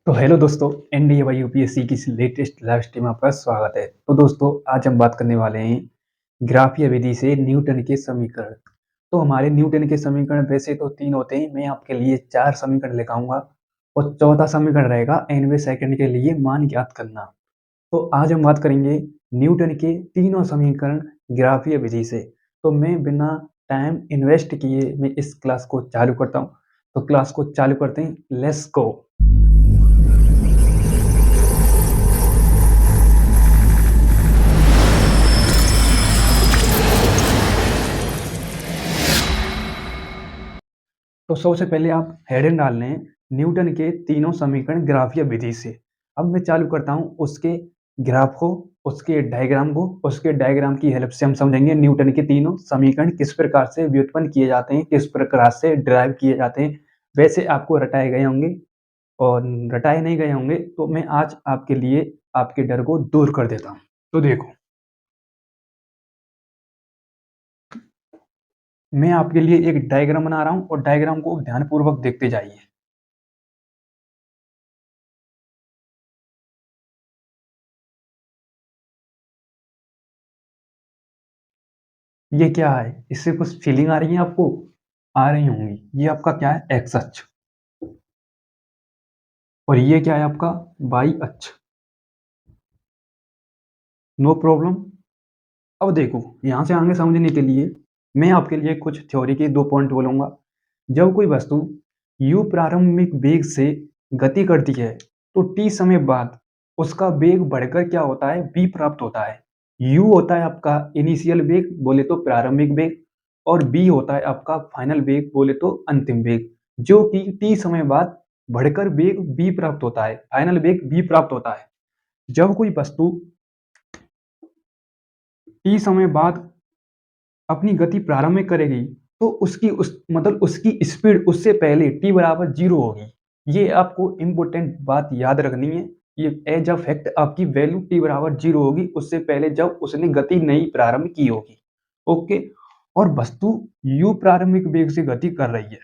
तो हेलो दोस्तों, NDA by UPSC की इस लेटेस्ट लाइव स्ट्रीम में आपका स्वागत है। तो दोस्तों, आज हम बात करने वाले हैं ग्राफीय विधि से न्यूटन के समीकरण। तो हमारे न्यूटन के समीकरण वैसे तो 3 होते हैं, मैं आपके लिए 4 समीकरण लेकर आऊंगा और चौथा समीकरण रहेगा 9वें सेकंड के लिए मान ज्ञात करना। तो आज हम बात करेंगे न्यूटन के तीनों समीकरण ग्राफीय विधि से। तो मैं बिना टाइम इन्वेस्ट किए मैं इस क्लास को चालू करता हूँ। तो क्लास को चालू करते हैं, लेट्स गो। तो सबसे पहले आप हेडिंग डाल लें, न्यूटन के तीनों समीकरण ग्राफीय विधि से। अब मैं चालू करता हूँ उसके ग्राफ को, उसके डायग्राम को। उसके डायग्राम की हेल्प से हम समझेंगे न्यूटन के तीनों समीकरण किस प्रकार से व्युत्पन्न किए जाते हैं, किस प्रकार से डिराइव किए जाते हैं। वैसे आपको रटाए गए होंगे और रटाए नहीं गए होंगे, तो मैं आज आपके लिए आपके डर को दूर कर देता हूँ। तो देखो, मैं आपके लिए एक डायग्राम बना रहा हूँ और डायग्राम को ध्यानपूर्वक देखते जाइए। ये क्या है? इससे कुछ फीलिंग आ रही है आपको? आ रही होंगी। ये आपका क्या है? एक्स अक्ष। और ये क्या है आपका? वाई अक्ष। No problem. अब देखो, यहां से आगे समझने के लिए मैं आपके लिए कुछ थ्योरी के 2 पॉइंट बोलूंगा। जब कोई वस्तु u प्रारंभिक वेग से गति करती है, तो t समय बाद उसका वेग बढ़कर क्या होता है? v प्राप्त होता है। u होता है आपका इनिशियल वेग, बोले तो प्रारंभिक वेग, और v होता है आपका फाइनल वेग, बोले तो अंतिम वेग, जो कि t समय बाद बढ़कर वेग v प्राप्त होता है, फाइनल वेग v प्राप्त होता है। जब कोई वस्तु t समय बाद अपनी गति प्रारंभ में करेगी, तो उसकी उसकी स्पीड उससे पहले t बराबर 0 होगी। ये आपको इंपॉर्टेंट बात याद रखनी है। ये एज अ फैक्ट आपकी वैल्यू t बराबर 0 होगी, उससे पहले जब उसने गति नहीं प्रारंभ की होगी। ओके। और वस्तु u प्रारंभिक वेग से गति कर रही है।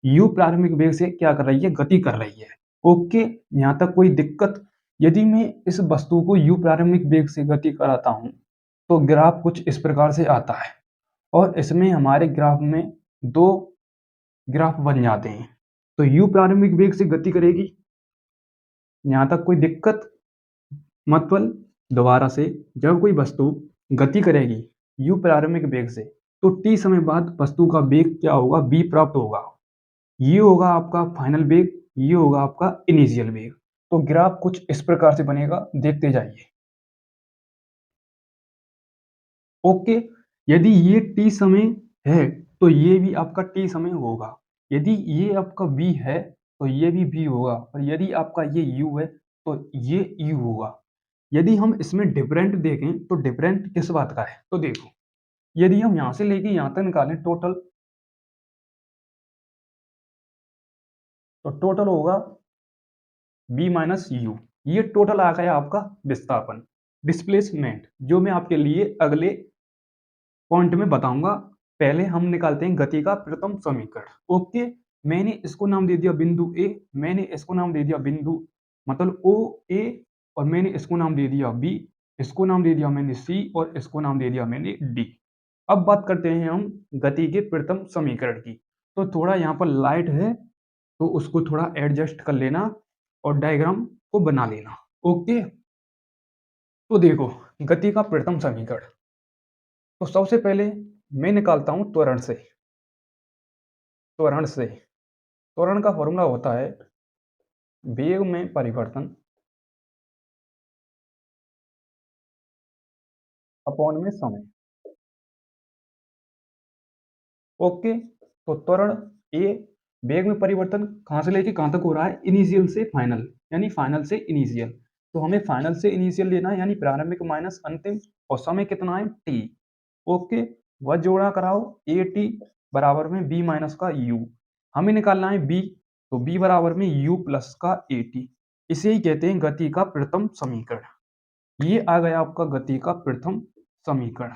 u प्रारंभिक वेग से क्या कर रही है? गति कर रही है। ओके। यहाँ तक कोई दिक्कत? यदि मैं इस वस्तु को u प्रारंभिक वेग से गति कराता हूँ, तो ग्राफ कुछ इस प्रकार से आता है। और इसमें हमारे ग्राफ में 2 ग्राफ बन जाते हैं। तो u प्रारंभिक वेग से गति करेगी, यहाँ तक कोई दिक्कत? मतलब दोबारा से, जब कोई वस्तु गति करेगी u प्रारंभिक वेग से, तो t समय बाद वस्तु का वेग क्या होगा? v प्राप्त होगा। ये होगा आपका फाइनल वेग, ये होगा आपका इनिशियल वेग। तो ग्राफ कुछ इस प्रकार से बनेगा, देखते जाइए। ओके। यदि ये t समय है, तो ये भी आपका t समय होगा। यदि ये आपका v है, तो ये भी v होगा। और यदि आपका ये u है, तो ये u होगा। यदि हम इसमें डिफरेंट देखें, तो डिफरेंट किस बात का है? तो देखो, यदि हम यहां से लेके यहां तक निकालें टोटल, तो टोटल होगा v माइनस u। ये टोटल आ गया आपका विस्थापन, डिस्प्लेसमेंट, जो मैं आपके लिए अगले पॉइंट में बताऊंगा। पहले हम निकालते हैं गति का प्रथम समीकरण। ओके। मैंने इसको नाम दे दिया बिंदु ए, मैंने इसको नाम दे दिया बिंदु मतलब ओ ए, और मैंने इसको नाम दे दिया बी, इसको नाम दे दिया मैंने सी, और इसको नाम दे दिया मैंने डी। अब बात करते हैं हम गति के प्रथम समीकरण की। तो थोड़ा यहाँ पर लाइट है, तो उसको थोड़ा एडजस्ट कर लेना और डायग्राम को बना लेना। ओके। तो देखो, गति का प्रथम समीकरण। तो सबसे पहले मैं निकालता हूं त्वरण से। त्वरण से, त्वरण का फॉर्मूला होता है वेग में परिवर्तन अपॉन में समय। ओके। तो त्वरण ए, वेग में परिवर्तन कहां से लेके कहां तक हो रहा है? इनिशियल से फाइनल, यानी फाइनल से इनिशियल। तो हमें फाइनल से इनिशियल लेना है, यानी प्रारंभिक माइनस अंतिम, और समय कितना है? टी। ओके। वह जोड़ा कराओ, ए टी बराबर में बी माइनस का यू। हमें निकालना है बी, तो बी बराबर में यू प्लस का ए टी। इसे ही कहते हैं गति का प्रथम समीकरण। ये आ गया आपका गति का प्रथम समीकरण।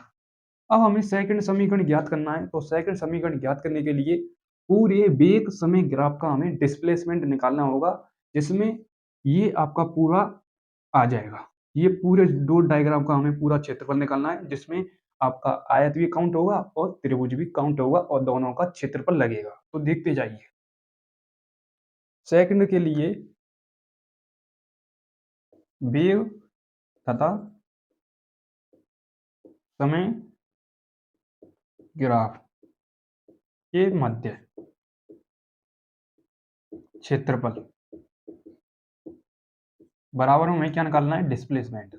अब हमें सेकंड समीकरण ज्ञात करना है। तो सेकंड समीकरण ज्ञात करने के लिए पूरे वेग समय ग्राफ का हमें डिस्प्लेसमेंट निकालना होगा, जिसमें ये आपका पूरा आ जाएगा। ये पूरे डॉट डायग्राम का हमें पूरा क्षेत्रफल निकालना है, जिसमें आपका आयत भी काउंट होगा और त्रिभुज भी काउंट होगा और दोनों का क्षेत्रफल लगेगा। तो देखते जाइए। सेकंड के लिए वेग तथा समय ग्राफ के मध्य क्षेत्रफल बराबर में हमें क्या निकालना है? डिस्प्लेसमेंट।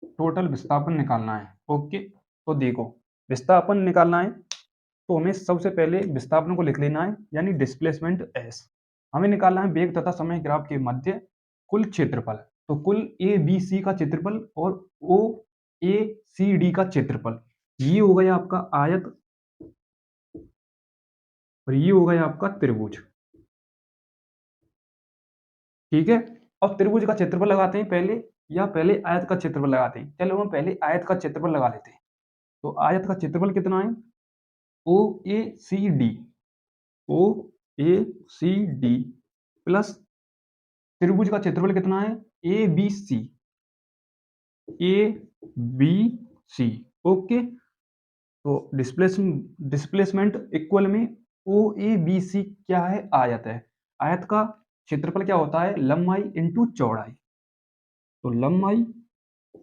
टोटल विस्थापन निकालना है। ओके, तो देखो, विस्थापन निकालना है तो हमें सबसे पहले विस्थापन को लिख लेना है, यानी डिस्प्लेसमेंट एस। हमें निकालना है वेग तथा समय ग्राफ के मध्य कुल क्षेत्रफल। तो कुल ए बी सी का क्षेत्रफल और ओ ए सी डी का क्षेत्रफल, ये हो गया आपका आयत और ये हो गया आपका त्रिभुज। ठीक है, अब त्रिभुज का क्षेत्रफल लगाते हैं पहले, या पहले आयत का क्षेत्रफल लगाते हैं? चलो हम पहले आयत का क्षेत्रफल लगा लेते हैं। तो आयत का क्षेत्रफल कितना है? O A C D, O A C D plus त्रिभुज का क्षेत्रफल कितना है? A B C, A B C. Okay, तो डिस्प्लेसमेंट इक्वल में ओ ए बी सी क्या है? आयत है। आयत का क्षेत्रफल क्या होता है? लंबाई इंटू चौड़ाई। तो लंबाई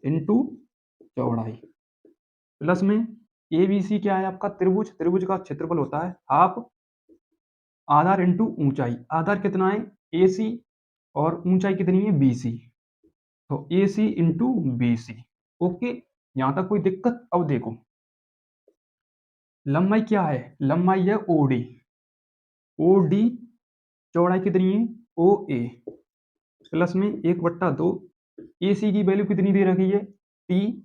इंटू चौड़ाई प्लस में ए बी सी क्या है? आपका त्रिभुज। त्रिभुज का क्षेत्रफल होता है हाफ आधार इंटू ऊंचाई। आधार कितना है? ए सी, और ऊंचाई कितनी है? B C. तो A C into B C. Okay, यहां तक कोई दिक्कत? अब देखो, लंबाई क्या है? लंबाई है ओ डी। ओ डी, चौड़ाई कितनी है? ओ ए, प्लस में 1/2। ए सी की वैल्यू कितनी दे रखी है? टी,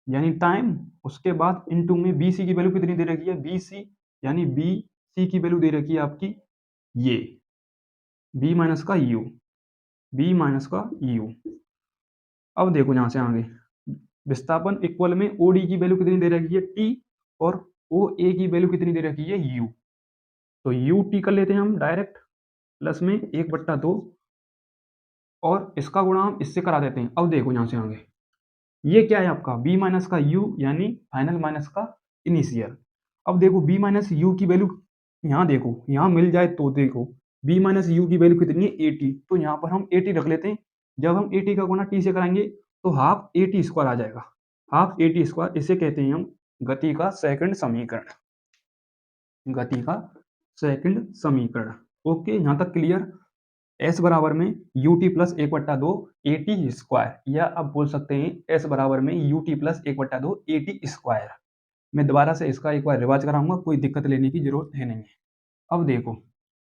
यानी टाइम। उसके बाद इंटू में बी सी की वैल्यू कितनी दे रखी है? बी सी, यानी बी सी की वैल्यू दे रखी है आपकी ये बी माइनस का यू, बी माइनस का यू। अब देखो यहां से आगे, विस्थापन इक्वल में ओ डी की वैल्यू कितनी दे रखी है? टी, और ओ ए की वैल्यू कितनी दे रखी है? यू। तो यू टी कर लेते हैं हम डायरेक्ट, प्लस में 1/2, और इसका गुणा हम इससे करा देते हैं। अब देखो यहां से आगे, ये क्या है आपका? बी माइनस का यू, यानी फाइनल माइनस का इनिशियल। अब देखो बी माइनस यू की वैल्यू, यहाँ देखो, यहाँ मिल जाए तो देखो, बी माइनस यू की वैल्यू कितनी है? 80। तो यहाँ पर हम 80 रख लेते हैं। जब हम 80 का गुणा टी से कराएंगे तो हाफ ए टी स्क्वायर आ जाएगा। हाफ ए टी स्क्वायर, इसे कहते हैं हम गति का सेकंड समीकरण। गति का सेकंड समीकरण। ओके, यहाँ तक क्लियर? एस बराबर में U T plus 1/2 A T square, या आप बोल सकते हैं एस बराबर में U T plus 1/2 A T square. मैं दोबारा से इसका एक बार रिवाज कराऊंगा, कोई दिक्कत लेने की जरूरत है नहीं है। अब देखो,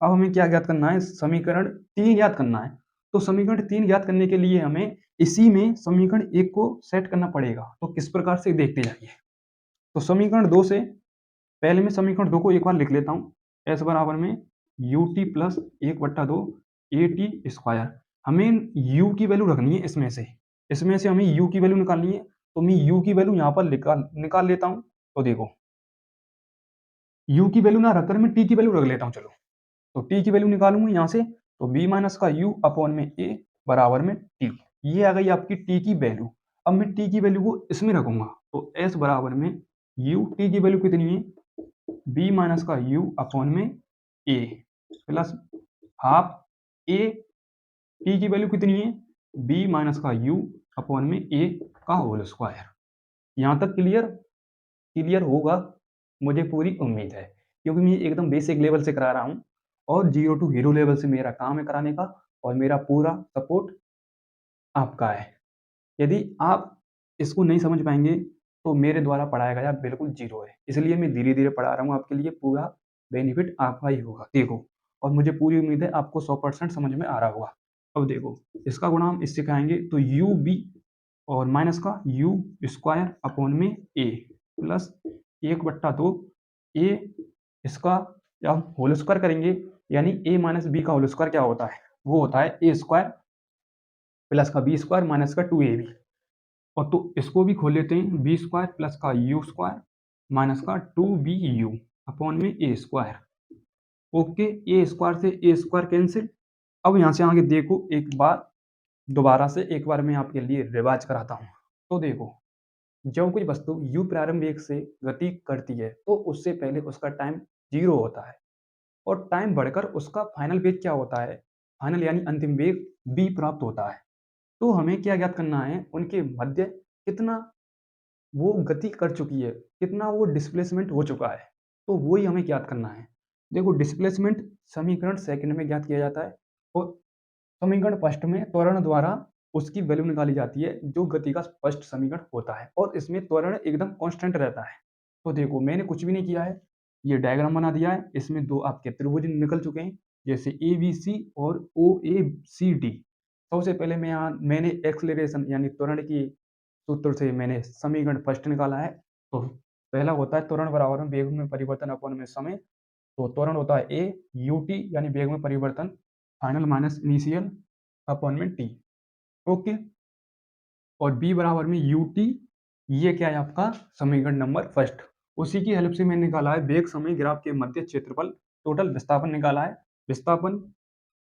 अब हमें क्या ज्ञात करना है? समीकरण 3 ज्ञात करना है। तो समीकरण 3 ज्ञात करने के लिए हमें इसी में समीकरण 1 को सेट करना पड़ेगा। तो किस प्रकार से, देखते जाइए। तो समीकरण 2 से पहले मैं समीकरण 2 को एक बार लिख लेता हूँ। एस बराबर में U T plus 1/2 A T square. हमें यू की वैल्यू रखनी है इसमें से हमें यू की वैल्यू निकालनी है। तो मैं यू की वैल्यू यहाँ पर निकाल लेता हूँ। तो देखो, यू की वैल्यू ना रखकर मैं टी की वैल्यू रख लेता हूँ। चलो, तो टी की वैल्यू निकालूंगी यहाँ से। तो बी माइनस का यू अपॉन में ए बराबर में टी। ये आ गई आपकी टी की वैल्यू। अब मैं टी की वैल्यू को इसमें रखूंगा। तो एस बराबर में यू टी की वैल्यू कितनी है? बी माइनस का यू अपॉन में a plus half A T की वैल्यू कितनी है? बी माइनस का यू अपॉन में ए का होल स्क्वायर। यहाँ तक क्लियर? क्लियर होगा, मुझे पूरी उम्मीद है, क्योंकि मैं एकदम बेसिक लेवल से करा रहा हूँ और जीरो टू हीरो लेवल से मेरा काम है कराने का, और मेरा पूरा सपोर्ट आपका है। यदि आप इसको नहीं समझ पाएंगे तो मेरे द्वारा पढ़ाया गया बिल्कुल जीरो है। इसलिए मैं धीरे धीरे पढ़ा रहा हूँ आपके लिए, पूरा बेनिफिट आपका ही होगा। देखो, और मुझे पूरी उम्मीद है आपको 100% समझ में आ रहा होगा। अब देखो, इसका गुणा हम इससे खाएंगे तो यू बी, और माइनस का यू स्क्वायर अपॉन में ए प्लस 1/2 ए, इसका जब हम होल स्क्वायर करेंगे, यानी ए माइनस बी का होल स्क्वायर क्या होता है? वो होता है ए स्क्वायर प्लस का बी स्क्वायर माइनस का 2ab। और तो इसको भी खोल लेते हैं, बी स्क्वायर प्लस का यू स्क्वायर माइनस का 2bu अपॉन में ए स्क्वायर। ओके, ए स्क्वायर से ए स्क्वायर कैंसिल, अब यहाँ से आगे देखो, एक बार दोबारा से एक बार मैं आपके लिए रिवाज कराता हूँ। तो देखो, जब कोई वस्तु u प्रारंभ वेग से गति करती है तो उससे पहले उसका टाइम 0 होता है और टाइम बढ़कर उसका फाइनल वेग क्या होता है, फाइनल यानी अंतिम वेग v प्राप्त होता है। तो हमें क्या ज्ञात करना है, उनके मध्य कितना वो गति कर चुकी है, कितना वो डिस्प्लेसमेंट हो चुका है, तो वो ही हमें ज्ञात करना है। देखो, डिस्प्लेसमेंट समीकरण सेकंड में ज्ञात किया जाता है और समीकरण फर्स्ट में त्वरण द्वारा उसकी वैल्यू निकाली जाती है, जो गति का फर्स्ट समीकरण होता है और इसमें त्वरण एकदम कांस्टेंट रहता है। तो देखो, मैंने कुछ भी नहीं किया है, ये डायग्राम बना दिया है, इसमें दो आपके त्रिभुज निकल चुके हैं, जैसे ए बी सी और ओ ए सी डी। सबसे पहले मैंने एक्सलेरेशन यानी त्वरण की सूत्र से मैंने समीकरण फर्स्ट निकाला है। तो पहला होता है त्वरण बराबर में वेग में परिवर्तन अपन में समय। तो त्वरण होता है ए यू टी यानी वेग में परिवर्तन फाइनल माइनस इनिशियल अपन में टी। ओके, और बी बराबर में यू टी, ये क्या है आपका समीकरण नंबर फर्स्ट। उसी की हेल्प से मैंने निकाला है वेग समय ग्राफ के मध्य क्षेत्रफल, टोटल विस्थापन निकाला है। विस्थापन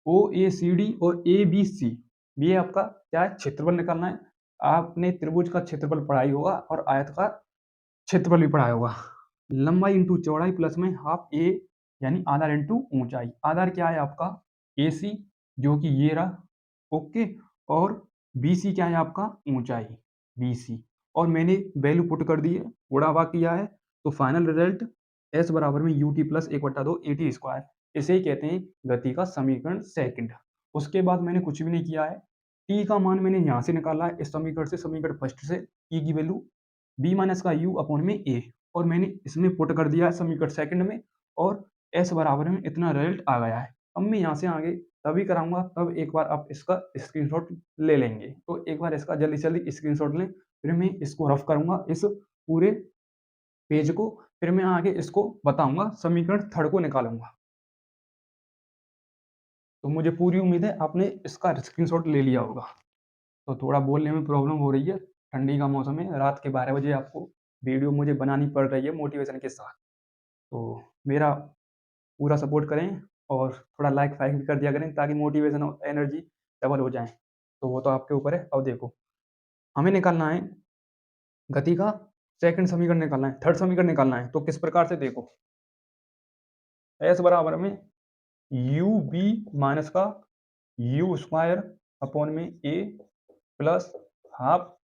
ओ ए सी डी और ए बी सी, ये आपका क्या है, क्षेत्रफल निकालना है। आपने त्रिभुज का क्षेत्रफल पढ़ाई होगा और आयत का क्षेत्रफल भी पढ़ाया होगा। लंबाई इंटू चौड़ाई प्लस में हाफ ए यानी आधार इंटू ऊंचाई। आधार क्या है आपका ए सी, जो कि ये रहा। ओके, और बी सी क्या है आपका ऊंचाई बी सी, और मैंने वैल्यू पुट कर दी है, गुणा भाग किया है। तो फाइनल रिजल्ट एस बराबर में यू टी प्लस एक बटा दो ए टी स्क्वायर, इसे ही कहते हैं गति का समीकरण सेकंड। उसके बाद मैंने कुछ भी नहीं किया है, टी का मान मैंने यहाँ से निकाला है इस समीकरण से, समीकरण फर्स्ट से टी की वैल्यू बी माइनस का यू अपॉन में ए, और मैंने इसमें पुट कर दिया है समीकरण सेकंड में, और एस बराबर में इतना रिजल्ट आ गया है। अब मैं यहाँ से आगे तभी कराऊंगा तब एक बार आप इसका स्क्रीनशॉट ले लेंगे। तो एक बार इसका जल्दी जल्दी स्क्रीनशॉट लें, फिर मैं इसको रफ करूंगा इस पूरे पेज को, फिर मैं आगे इसको बताऊंगा, समीकरण थर्ड को निकालूंगा। तो मुझे पूरी उम्मीद है आपने इसका स्क्रीनशॉट ले लिया होगा। तो थोड़ा बोलने में प्रॉब्लम हो रही है, ठंडी का मौसम है, रात के 12 बजे आपको वीडियो मुझे बनानी पड़ रही है मोटिवेशन के साथ। तो मेरा पूरा सपोर्ट करें और थोड़ा लाइक फाइक भी कर दिया करें, ताकि मोटिवेशन और एनर्जी डबल हो जाए। तो वो तो आपके ऊपर है। अब देखो, हमें निकालना है गति का सेकंड समीकरण निकालना है, थर्ड समीकरण निकालना है। तो किस प्रकार से, देखो, एस बराबर में यू बी माइनस का यू स्क्वायर अपॉन में a plus half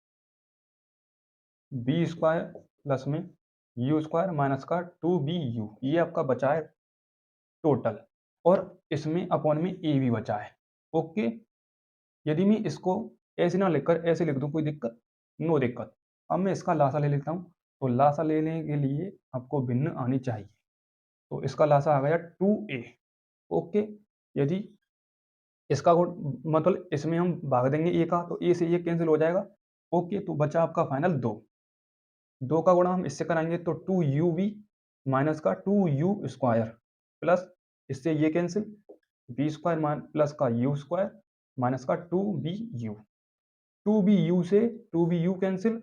b square plus में यू स्क्वायर माइनस का टू बी यू, ये आपका बचा है टोटल, और इसमें अपॉन में ए भी बचा है। ओके, यदि मैं इसको ऐसे ना लिखकर ऐसे लिख दूं, कोई दिक्कत? नो दिक्कत। अब मैं इसका लासा ले लेता हूँ। तो लासा लेने के लिए आपको भिन्न आनी चाहिए, तो इसका लासा आ गया 2a। ओके, यदि इसका मतलब इसमें हम भाग देंगे ए का, तो ए से ये कैंसिल हो जाएगा। ओके, तो बचा आपका फाइनल 2। 2 का गुणा हम इससे कराएंगे तो 2u v माइनस का 2u स्क्वायर प्लस इससे ये कैंसिल, बी स्क्वायर प्लस का यू स्क्वायर माइनस का 2bu। 2bu से 2bu कैंसिल,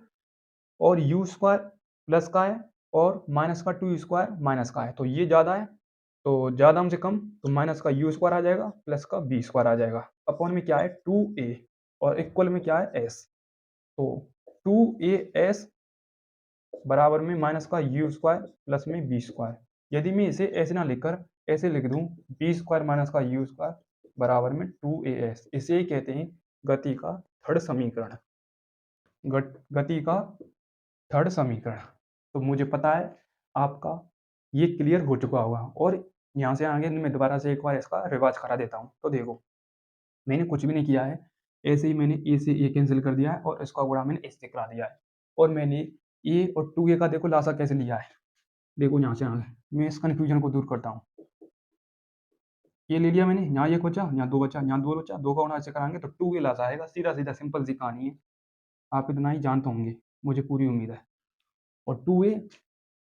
और यू स्क्वायर प्लस का है और माइनस का 2 स्क्वायर माइनस का है, तो ये ज़्यादा है, तो ज़्यादा हमसे कम, तो माइनस का यू स्क्वायर आ जाएगा प्लस का बी स्क्वायर आ जाएगा। अपॉन में क्या है 2a, और इक्वल में क्या है s। तो 2as बराबर में माइनस का यू स्क्वायर प्लस में बी स्क्वायर। यदि मैं इसे ऐसे ना लिखकर ऐसे लिख दूं, बी स्क्वायर माइनस का यू स्क्वायर बराबर में 2as, इसे ही कहते हैं गति का थर्ड समीकरण। गति का थर्ड समीकरण। तो मुझे पता है आपका ये क्लियर हो चुका होगा, और यहाँ से आगे मैं दोबारा से एक बार इसका रिवाज करा देता हूँ। तो देखो, मैंने कुछ भी नहीं किया है, ऐसे ही मैंने ए से ए कैंसिल कर दिया है और इसका गुणा मैंने इससे करा दिया है, और मैंने ए और 2a का देखो लासा कैसे लिया है। देखो, यहाँ से आगे मैं इस कन्फ्यूजन को दूर करता हूँ। ये ले लिया मैंने, यहाँ एक बचा, यहाँ 2 बचा, यहाँ 2 बचा, 2 का गुणा ऐसे कराएंगे तो 2a लासा आएगा, सीधा सीधा सिंपल सी कहानी है। आप इतना ही जानते होंगे, मुझे पूरी उम्मीद है। और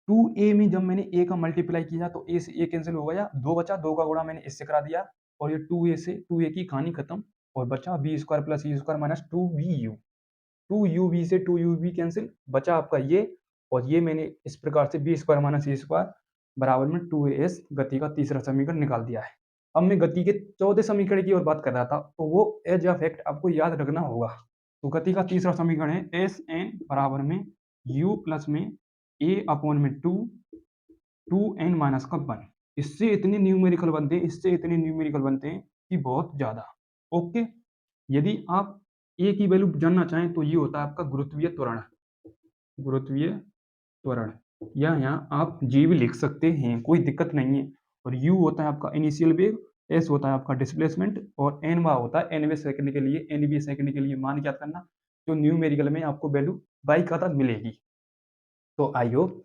2a में जब मैंने a का मल्टीप्लाई किया तो a से a कैंसिल हो गया, 2 बचा, 2 का गुणा मैंने इससे करा दिया, और ये 2a से 2a की कहानी खत्म, और बचा B square plus U square minus 2bu। 2ub से 2ub कैंसिल, बचा आपका ये, और ये मैंने इस प्रकार से बी स्क्वायर माइनस ए स्क्वायर बराबर में 2as गति का तीसरा समीकरण निकाल दिया है। अब मैं गति के चौथे समीकरण की ओर बात कर रहा था, तो वो एज ऑफ एक्ट आपको याद रखना होगा। तो गति का तीसरा समीकरण है एस एन बराबर में यू प्लस में ए अपॉन में टू एन माइनस का वन। इससे इतने न्यूमेरिकल बनते हैं, इससे इतने न्यूमेरिकल बनते हैं कि बहुत ज़्यादा। ओके, यदि आप ए की वैल्यू जानना चाहें तो ये होता है आपका गुरुत्वीय त्वरण, गुरुत्वीय त्वरण, या यहाँ आप जी भी लिख सकते हैं, कोई दिक्कत नहीं है। और यू होता है आपका इनिशियल वेग, एस होता है आपका डिस्प्लेसमेंट, और एन वा होता है एनवे सेकंड के लिए, एनवी सेकंड के लिए मान ज्ञात करना, जो न्यूमेरिकल में आपको वैल्यू बाई का तक मिलेगी। तो आई होप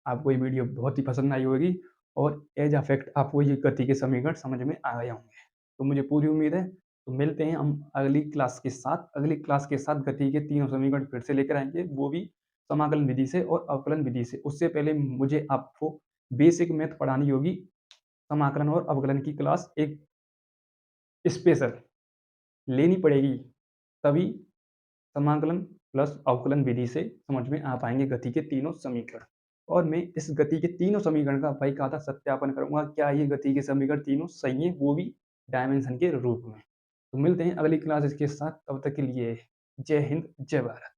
आपको ये वीडियो बहुत ही पसंद आई होगी और एज अफेक्ट आपको ये गति के समीकरण समझ में आ गए होंगे। तो मुझे पूरी उम्मीद है। तो मिलते हैं हम अगली क्लास के साथ। अगली क्लास के साथ गति के तीनों समीकरण फिर से लेकर आएंगे, वो भी समाकलन विधि से और अवकलन विधि से। उससे पहले मुझे आपको बेसिक मैथ पढ़ानी होगी, समाकलन और अवकलन की क्लास एक स्पेशल लेनी पड़ेगी, तभी समाकलन प्लस अवकलन विधि से समझ में आ पाएंगे गति के तीनों समीकरण। और मैं इस गति के तीनों समीकरण का बाकायदा सत्यापन करूंगा, क्या ये गति के समीकरण तीनों सही है, वो भी डायमेंशन के रूप में। तो मिलते हैं अगली क्लास इसके साथ, तब तक के लिए जय हिंद जय भारत।